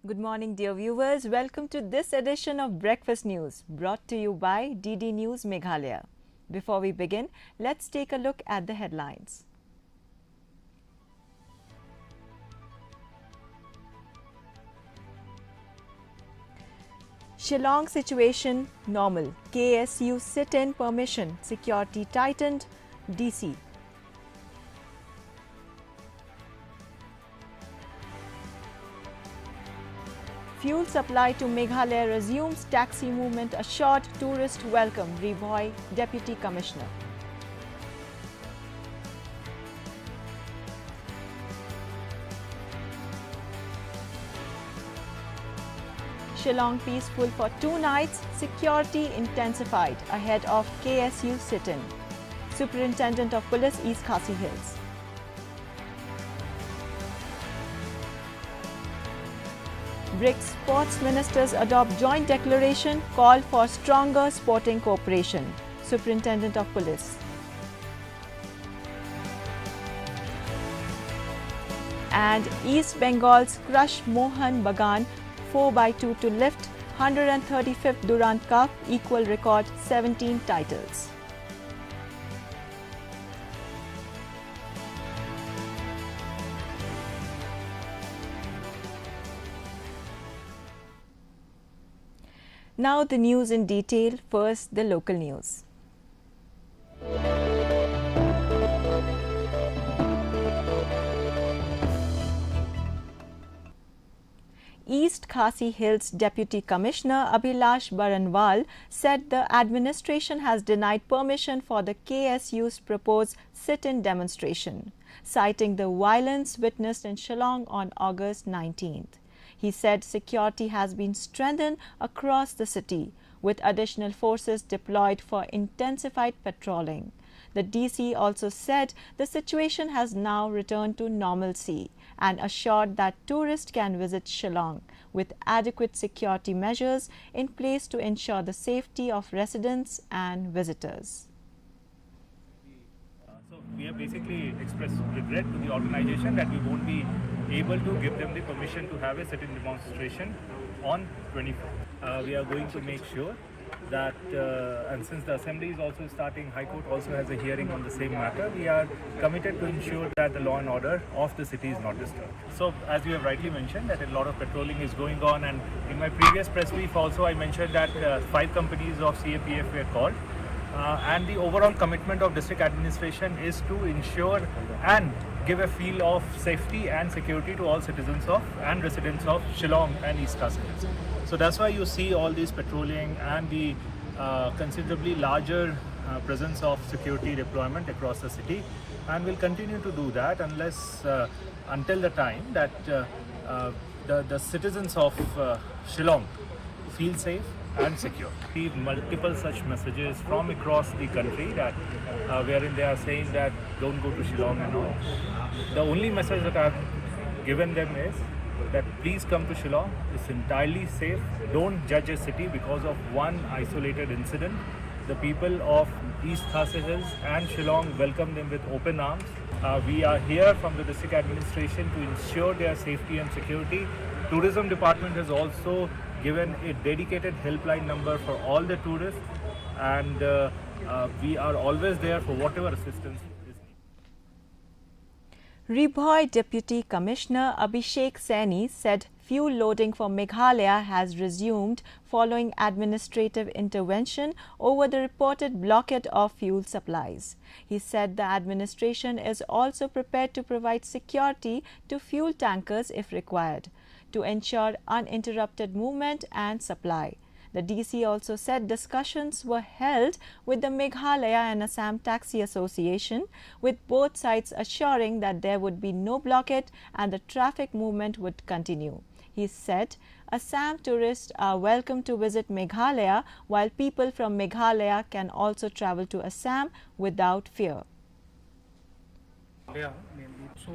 Good morning, dear viewers. Welcome to this edition of Breakfast News, brought to you by DD News Meghalaya. Before we begin, let's take a look at the headlines. Shillong situation normal. KSU sit-in permission. Security tightened. DC. Fuel supply to Meghalaya resumes. Taxi movement assured. Tourist welcome. Reboy, Deputy Commissioner. Shillong peaceful for 2 nights. Security intensified ahead of KSU sit-in. Superintendent of Police East Khasi Hills. BRICS sports ministers adopt joint declaration, call for stronger sporting cooperation. Superintendent of Police. And East Bengal's crush Mohan Bagan 4x2 to lift 135th Durand Cup, equal record 17 titles. Now the news in detail. First, the local news. East Khasi Hills Deputy Commissioner Abhilash Baranwal said the administration has denied permission for the KSU's proposed sit-in demonstration, citing the violence witnessed in Shillong on August 19th. He said security has been strengthened across the city, with additional forces deployed for intensified patrolling. The DC also said the situation has now returned to normalcy and assured that tourists can visit Shillong with adequate security measures in place to ensure the safety of residents and visitors. So we have basically expressed regret to the organization that we won't be able to give them the permission to have a sit-in demonstration on 24th. We are going to make sure that, and since the assembly is also starting, High Court also has a hearing on the same matter, we are committed to ensure that the law and order of the city is not disturbed. So as you have rightly mentioned, that a lot of patrolling is going on, and in my previous press brief also I mentioned that 5 companies of CAPF were called. And the overall commitment of district administration is to ensure and give a feel of safety and security to all citizens of and residents of Shillong and East Khasi Hills. So that's why you see all this patrolling and the considerably larger presence of security deployment across the city, and we'll continue to do that until the time that the citizens of Shillong feel safe and secure. We have multiple such messages from across the country that wherein they are saying that don't go to Shillong and all. The only message that I have given them is that please come to Shillong. It's entirely safe. Don't judge a city because of one isolated incident. The people of East Khasi Hills and Shillong welcome them with open arms. We are here from the district administration to ensure their safety and security. Tourism department has also given a dedicated helpline number for all the tourists, and we are always there for whatever assistance is needed. Reboy Deputy Commissioner Abhishek Saini said fuel loading for Meghalaya has resumed following administrative intervention over the reported blockade of fuel supplies. He said the administration is also prepared to provide security to fuel tankers if required, to ensure uninterrupted movement and supply. The DC also said discussions were held with the Meghalaya and Assam Taxi Association, with both sides assuring that there would be no blockade and the traffic movement would continue. He said Assam tourists are welcome to visit Meghalaya, while people from Meghalaya can also travel to Assam without fear. So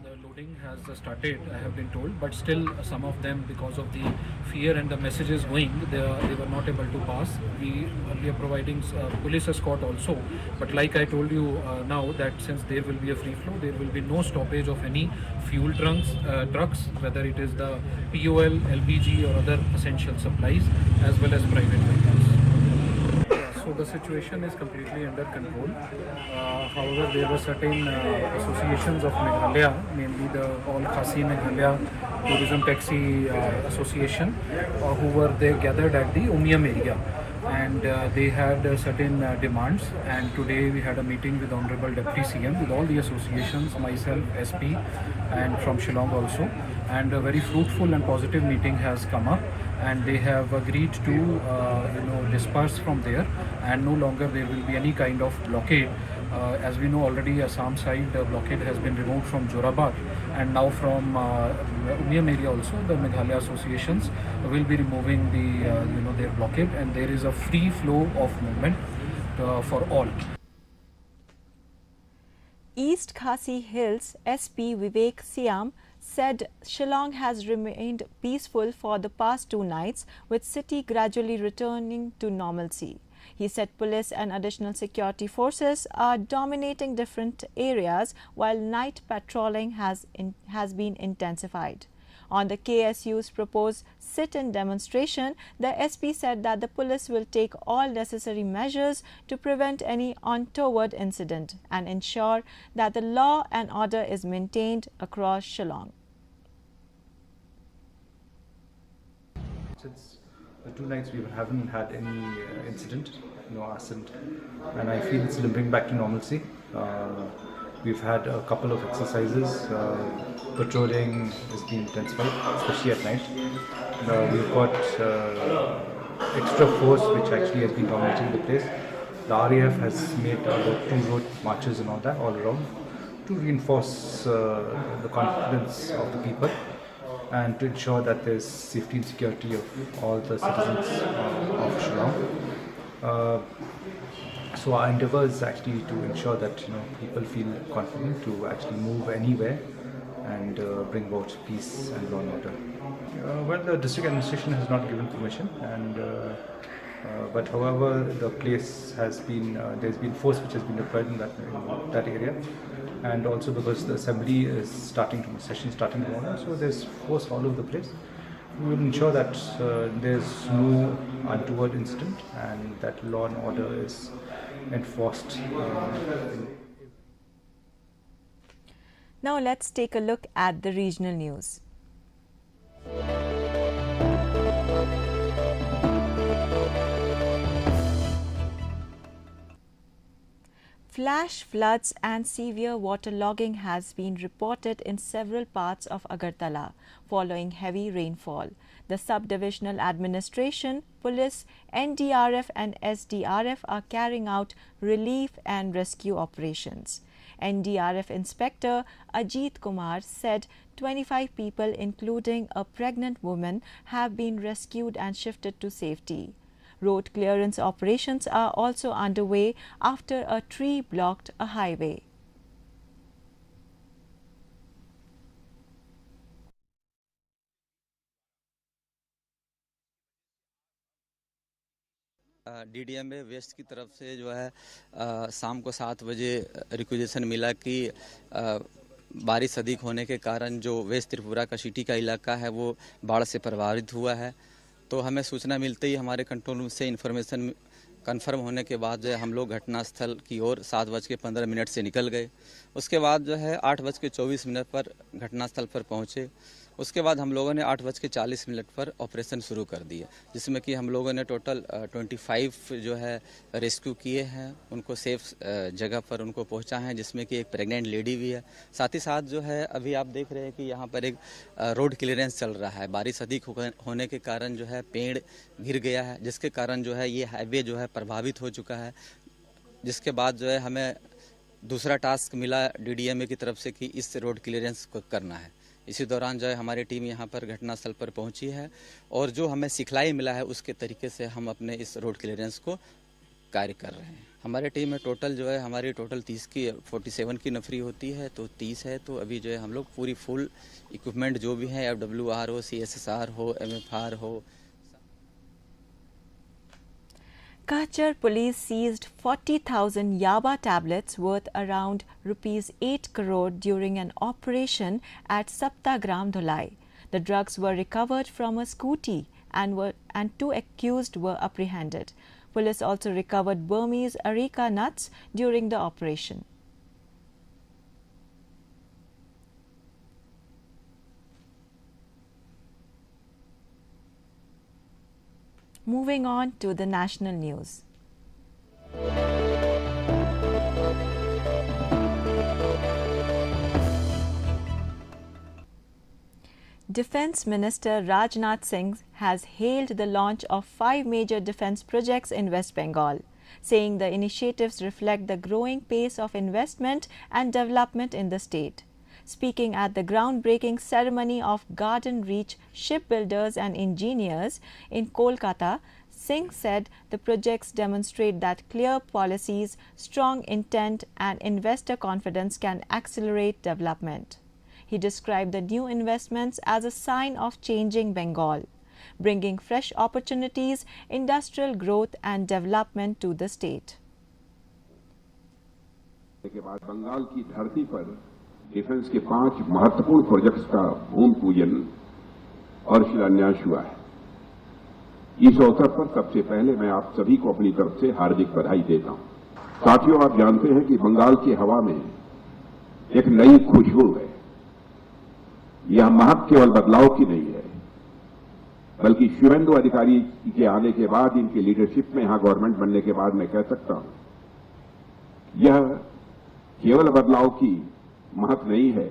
the loading has started, I have been told, but still some of them, because of the fear and the messages going, they were not able to pass. We are providing police escort also, but like I told you now, that since there will be a free flow, there will be no stoppage of any fuel trucks, whether it is the POL, LPG or other essential supplies, as well as private vehicles. So the situation is completely under control. However, there were certain associations of Meghalaya, mainly the All Khasi Meghalaya Tourism Taxi Association, who were there gathered at the Umiam area, and they had certain demands. And today we had a meeting with Honorable Deputy CM with all the associations, myself, SP, and from Shillong also. And a very fruitful and positive meeting has come up, and they have agreed to disperse from there, and no longer there will be any kind of blockade. As we know already, Assam side blockade has been removed from Jorabad, and now from Umiam area also the Meghalaya associations will be removing the their blockade, and there is a free flow of movement for all. East Khasi Hills SP Vivek Siam said Shillong has remained peaceful for the past 2 nights, with city gradually returning to normalcy. He said police and additional security forces are dominating different areas, while night patrolling has been intensified. On the KSU's proposed sit-in demonstration, the SP said that the police will take all necessary measures to prevent any untoward incident and ensure that the law and order is maintained across Shillong. Since the 2 nights we haven't had any incident, no arson, and I feel it's limping back to normalcy. We've had a couple of exercises. Patrolling has been intensified, especially at night. We've got extra force which actually has been dominating the place. The RAF has made about 2 road marches and all that all around to reinforce the confidence of the people and to ensure that there's safety and security of all the citizens of Shillong. So our endeavour is actually to ensure that people feel confident to actually move anywhere and bring about peace and law and order. Well, the district administration has not given permission, and but however the place has been there's been force which has been deployed in that area, and also because the assembly is starting tomorrow, so there's force all over the place. We will ensure that there's no untoward incident and that law and order is enforced. Now let's take a look at the regional news. Flash floods and severe waterlogging has been reported in several parts of Agartala following heavy rainfall. The sub-divisional administration, police, NDRF and SDRF are carrying out relief and rescue operations. NDRF Inspector Ajit Kumar said 25 people, including a pregnant woman, have been rescued and shifted to safety. Road clearance operations are also underway after a tree blocked a highway. DDMA west की तरफ से जो है शाम को 7 बजे requisition मिला कि बारिश अधिक होने के कारण जो वेस्ट त्रिपुरा का सिटी का इलाका है वो बाढ़ से प्रभावित हुआ है। तो हमें सूचना मिलते ही हमारे कंट्रोल रूम से इन्फॉर्मेशन कंफर्म होने के बाद जो है हम लोग घटनास्थल की ओर 7:15 से निकल गए। उसके बाद जो है 8:24 पर घटनास्थल पर पहुँचे। उसके बाद हम लोगों ने 8:40 पर ऑपरेशन शुरू कर दिए, जिसमें कि हम लोगों ने टोटल 25 जो है रेस्क्यू किए हैं, उनको सेफ जगह पर उनको पहुंचा है, जिसमें कि एक प्रेग्नेंट लेडी भी है। साथ ही साथ जो है अभी आप देख रहे हैं कि यहाँ पर एक रोड क्लियरेंस चल रहा है। बारिश अधिक होने के कारण जो है पेड़ गिर गया है, जिसके कारण जो है ये हाईवे जो है प्रभावित हो चुका है। जिसके बाद जो है हमें दूसरा टास्क मिला DDMA की तरफ से कि इस रोड क्लियरेंस को करना है। इसी दौरान जो है हमारी टीम यहाँ पर घटनास्थल पर पहुँची है और जो हमें सिखलाई मिला है उसके तरीके से हम अपने इस रोड क्लियरेंस को कार्य कर रहे हैं। हमारे टीम में टोटल जो है हमारी टोटल 47 की नफरी होती है, तो 30 है। तो अभी जो है हम लोग पूरी फुल इक्विपमेंट जो भी है, FWR हो, CSSR हो, MFR हो। Kachar police seized 40,000 yaba tablets worth around rupees 8 crore during an operation at Saptagram Dholai. The drugs were recovered from a scooty and two accused were apprehended. Police also recovered Burmese areca nuts during the operation. Moving on to the national news. Defence Minister Rajnath Singh has hailed the launch of 5 major defence projects in West Bengal, saying the initiatives reflect the growing pace of investment and development in the state. Speaking at the groundbreaking ceremony of Garden Reach Shipbuilders and Engineers in Kolkata, Singh said the projects demonstrate that clear policies, strong intent and investor confidence can accelerate development. He described the new investments as a sign of changing Bengal, bringing fresh opportunities, industrial growth and development to the state. के बाद बंगाल की धरती पर defence के 5 महत्वपूर्ण projects का भूमि पूजन और शिलान्यास हुआ है। इस अवसर पर सबसे पहले मैं आप सभी को अपनी तरफ से हार्दिक बधाई देता हूं। साथियों, आप जानते हैं कि बंगाल की हवा में एक नई खुशबू है। यह महक केवल बदलाव की नहीं है, बल्कि शुभेंदु अधिकारी के आने के बाद, इनकी लीडरशिप में यहां गवर्नमेंट बनने के बाद मैं कह सकता हूं, यह केवल बदलाव की महक नहीं है,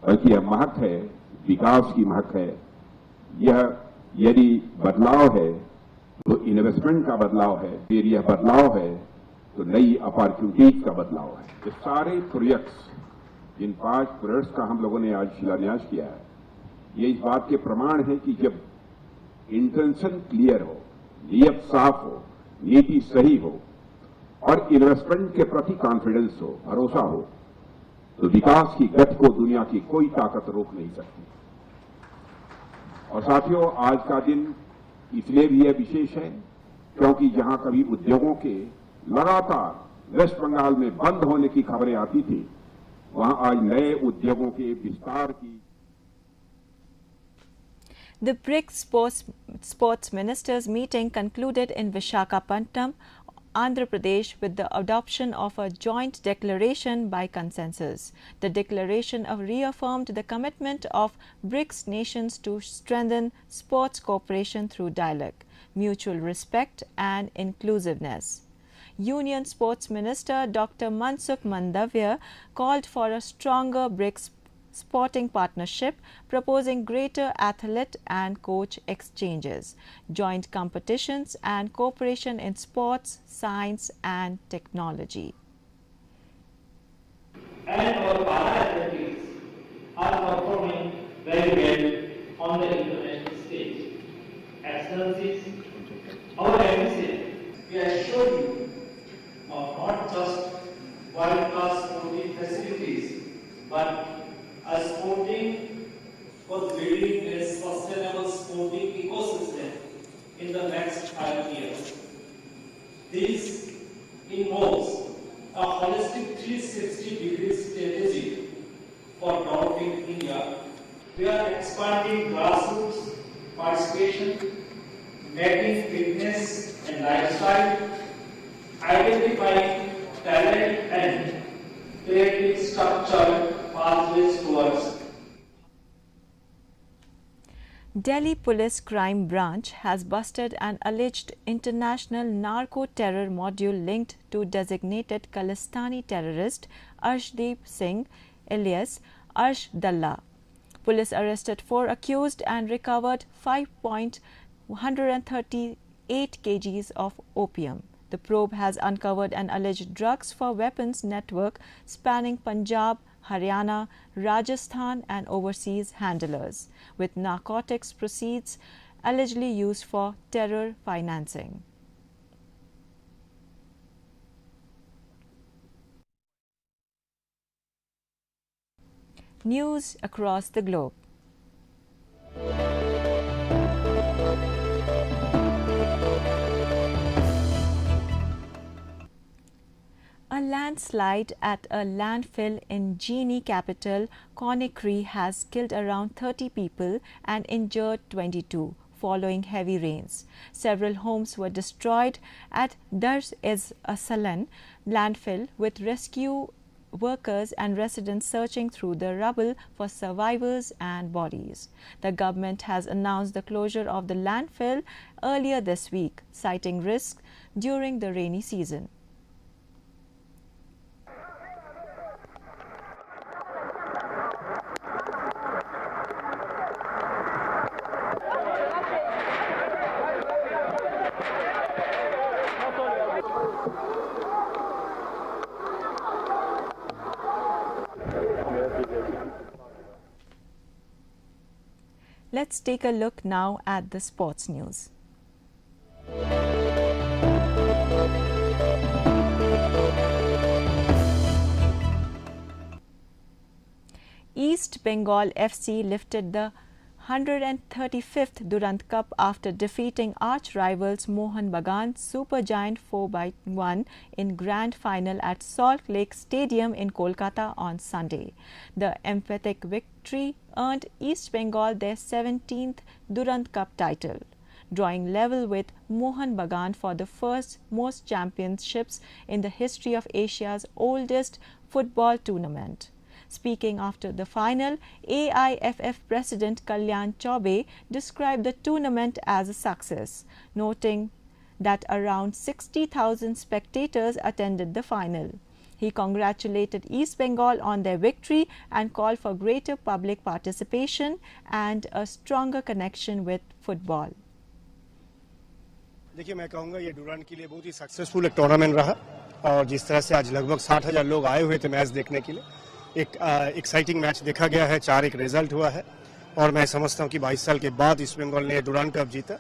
बल्कि यह महक है, विकास की महक है। यह यदि बदलाव है तो इन्वेस्टमेंट का बदलाव है, फिर यह बदलाव है तो नई अपॉर्चुनिटीज का बदलाव है। ये सारे प्रोजेक्ट्स, जिन 5 प्रोजेक्ट्स का हम लोगों ने आज शिलान्यास किया है, ये इस बात के प्रमाण है कि जब इंटेंशन क्लियर हो, नीयत साफ हो, नीति सही हो और इन्वेस्टमेंट के प्रति कॉन्फिडेंस हो, भरोसा हो, तो विकास की गति को दुनिया की कोई ताकत रोक नहीं सकती। और साथियों, आज का दिन इसलिए भी यह विशेष है क्योंकि जहां कभी उद्योगों के लगातार वेस्ट बंगाल में बंद होने की खबरें आती थी, वहां आज नए उद्योगों के विस्तार की। The BRICS Sports Ministers meeting concluded in Visakhapatnam, Andhra Pradesh, with the adoption of a joint declaration by consensus. The declaration reaffirmed the commitment of BRICS nations to strengthen sports cooperation through dialogue, mutual respect and inclusiveness. Union Sports Minister Dr. Mansukh Mandavya called for a stronger BRICS sporting partnership, proposing greater athlete and coach exchanges, joint competitions and cooperation in sports, science and technology. And our para-athletes are performing very well on the international stage. Excellencies, our ambition, we assure you, of not just world-class sporting facilities, but a sporting for building a sustainable sporting ecosystem in the next 5 years. This involves a holistic 360-degree strategy for developing India. We are expanding grassroots participation, making fitness and lifestyle, identifying talent and creating structured pathways towards. Delhi Police Crime Branch has busted an alleged international narco-terror module linked to designated Khalistani terrorist Arshdeep Singh alias Arsh Dalla. Police arrested 4 accused and recovered 5.138 kgs of opium. The probe has uncovered an alleged drugs for weapons network spanning Punjab, Haryana, Rajasthan and overseas handlers, with narcotics proceeds allegedly used for terror financing. News across the globe. A landslide at a landfill in Guinea capital Conakry has killed around 30 people and injured 22 following heavy rains. Several homes were destroyed at Dar es Salaam landfill, with rescue workers and residents searching through the rubble for survivors and bodies. The government has announced the closure of the landfill earlier this week, citing risks during the rainy season. Let's take a look now at the sports news. East Bengal FC lifted the 135th Durand Cup after defeating arch rivals Mohun Bagan Supergiant 4-1 in grand final at Salt Lake Stadium in Kolkata on Sunday. The emphatic victory earned East Bengal their 17th Durand Cup title, drawing level with Mohun Bagan for the first most championships in the history of Asia's oldest football tournament. Speaking after the final, AIFF President Kalyan Chaubey described the tournament as a success, noting that around 60,000 spectators attended the final. He congratulated East Bengal on their victory and called for greater public participation and a stronger connection with football. देखिए, मैं कहूँगा ये Durand के लिए बहुत ही successful एक tournament रहा और जिस तरह से आज लगभग 60,000 लोग आए हुए थे मैच देखने के लिए, एक एक्साइटिंग मैच देखा गया है, 4-1 रिजल्ट हुआ है और मैं समझता हूं कि 22 साल के बाद ईस्ट बंगाल ने डुरांड कप जीता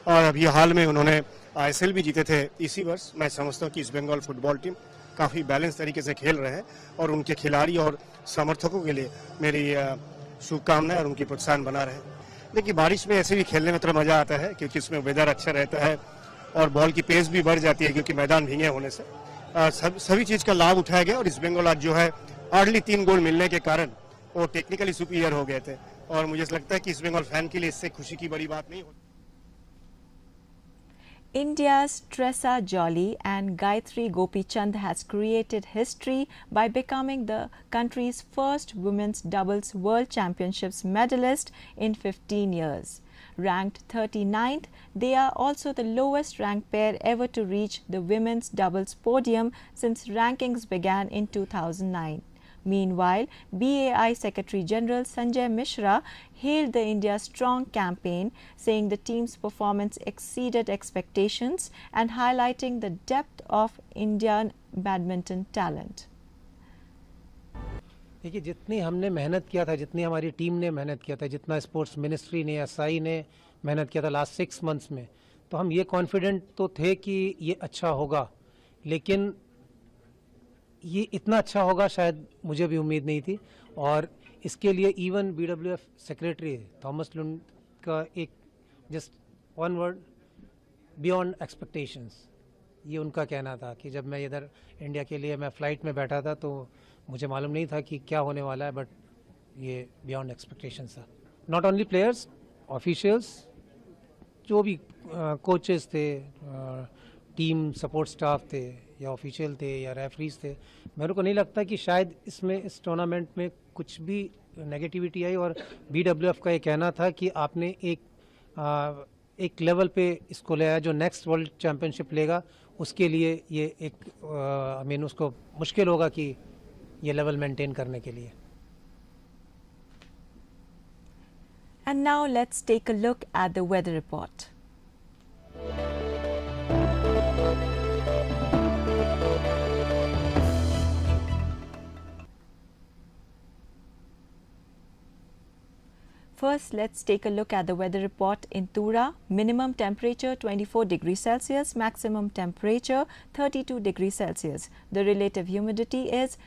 और अभी हाल में उन्होंने आईएसएल भी जीते थे इसी वर्ष। मैं समझता हूं कि ईस्ट बंगाल फुटबॉल टीम काफ़ी बैलेंस तरीके से खेल रहे हैं और उनके खिलाड़ी और समर्थकों के लिए मेरी शुभकामनाएं और उनकी प्रोत्साहन बना रहे। देखिए, बारिश में ऐसे भी खेलने में थोड़ा मज़ा आता है क्योंकि इसमें वेदर अच्छा रहता है और बॉल की पेस भी बढ़ जाती है क्योंकि मैदान भीगे होने से सभी चीज़ का लाभ उठाया गया और ईस्ट बंगाल आज जो है अर्ली 3 गोल मिलने के कारण वो टेक्निकली सुपीरियर हो गए थे और मुझे लगता है कि ईस्ट बंगाल फैन के लिए इससे खुशी की बड़ी बात नहीं होती। India's Tressa Jolly and Gayatri Gopichand has created history by becoming the country's first women's doubles world championships medalist in 15 years. Ranked 39th, they are also the lowest ranked pair ever to reach the women's doubles podium since rankings began in 2009. Meanwhile, BAI Secretary General Sanjay Mishra hailed the India's strong campaign, saying the team's performance exceeded expectations and highlighting the depth of Indian badminton talent. देखिए, जितनी हमने मेहनत किया था, जितनी हमारी team ने मेहनत किया था, जितना स्पोर्ट्स मिनिस्ट्री ने एसआई ने मेहनत किया था लास्ट 6 मंथ्स में, तो हम ये कॉन्फिडेंट तो थे कि ये अच्छा होगा, लेकिन ये इतना अच्छा होगा शायद मुझे भी उम्मीद नहीं थी। और इसके लिए इवन बीडब्ल्यूएफ सेक्रेटरी थॉमस लुंड का एक just one word, beyond expectations, ये उनका कहना था कि जब मैं इधर इंडिया के लिए मैं फ़्लाइट में बैठा था तो मुझे मालूम नहीं था कि क्या होने वाला है, बट ये बियॉन्ड एक्सपेक्टेशंस था। नॉट ओनली प्लेयर्स, ऑफिशियल्स, जो भी कोचेस थे, टीम सपोर्ट स्टाफ थे या ऑफिशियल थे या रेफरीज थे, मेरे को नहीं लगता कि शायद इसमें इस टूर्नामेंट में कुछ भी नेगेटिविटी आई। और बीडब्ल्यूएफ का ये कहना था कि आपने एक लेवल पे इसको ले आया, जो नेक्स्ट वर्ल्ड चैम्पियनशिप लेगा उसके लिए ये एक उसको मुश्किल होगा कि ये लेवल मेंटेन करने के लिए। And now let's take a look at the weather report. First, let's take a look at the weather report in Tura. Minimum temperature 24 degrees Celsius, maximum temperature 32 degrees Celsius. The relative humidity is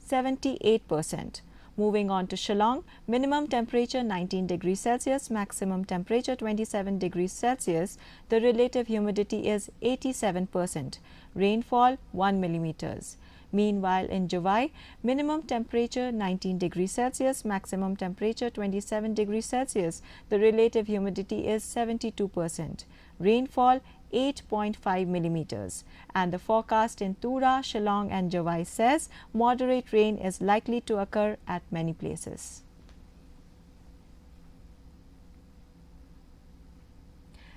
78%. Moving on to Shillong, minimum temperature 19 degrees Celsius, maximum temperature 27 degrees Celsius. The relative humidity is 87%. Rainfall 1 millimeters. Meanwhile, in July, minimum temperature 19 degrees Celsius, maximum temperature 27 degrees Celsius. The relative humidity is 72%. Rainfall 8.5 millimeters. And the forecast in Tura, Shillong and Jawai says moderate rain is likely to occur at many places.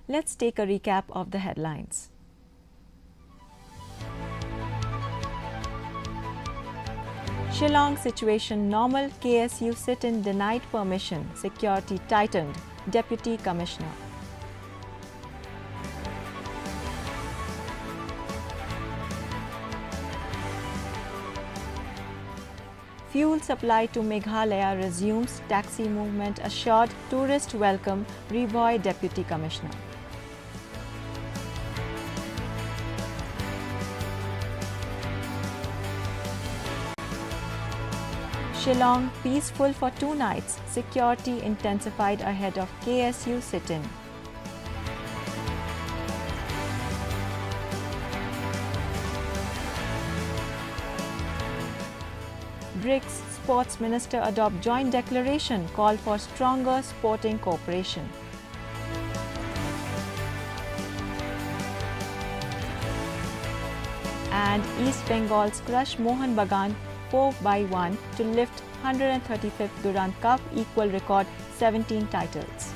Let's take a recap of the headlines. Shillong situation normal, KSU sit-in denied permission, security tightened, Deputy Commissioner. Fuel supply to Meghalaya resumes, taxi movement assured, tourist welcome, Rivoy Deputy Commissioner. Shillong peaceful for 2 nights, security intensified ahead of KSU sit-in. BRICS Sports Minister adopt joint declaration, call for stronger sporting cooperation. And East Bengal's crush Mohan Bagan 4-1 to lift 135th Durand Cup, equal record 17 titles.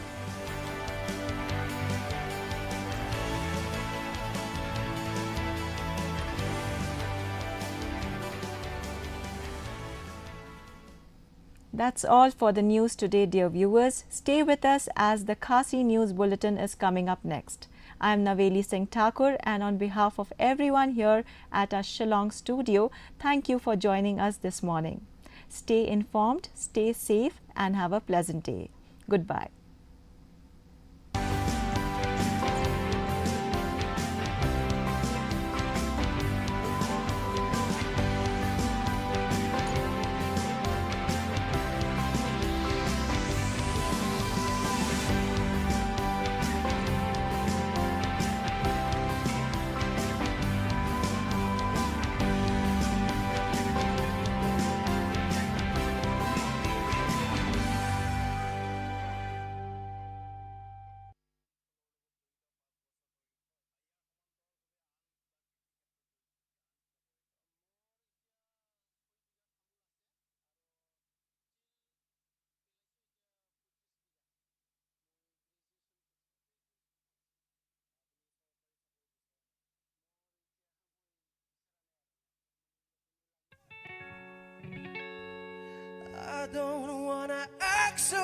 That's all for the news today, dear viewers. Stay with us as the Khasi News Bulletin is coming up next. I am Naveli Singh Thakur, and on behalf of everyone here at our Shillong studio, thank you for joining us this morning. Stay informed, stay safe, and have a pleasant day. Goodbye. I don't wanna act so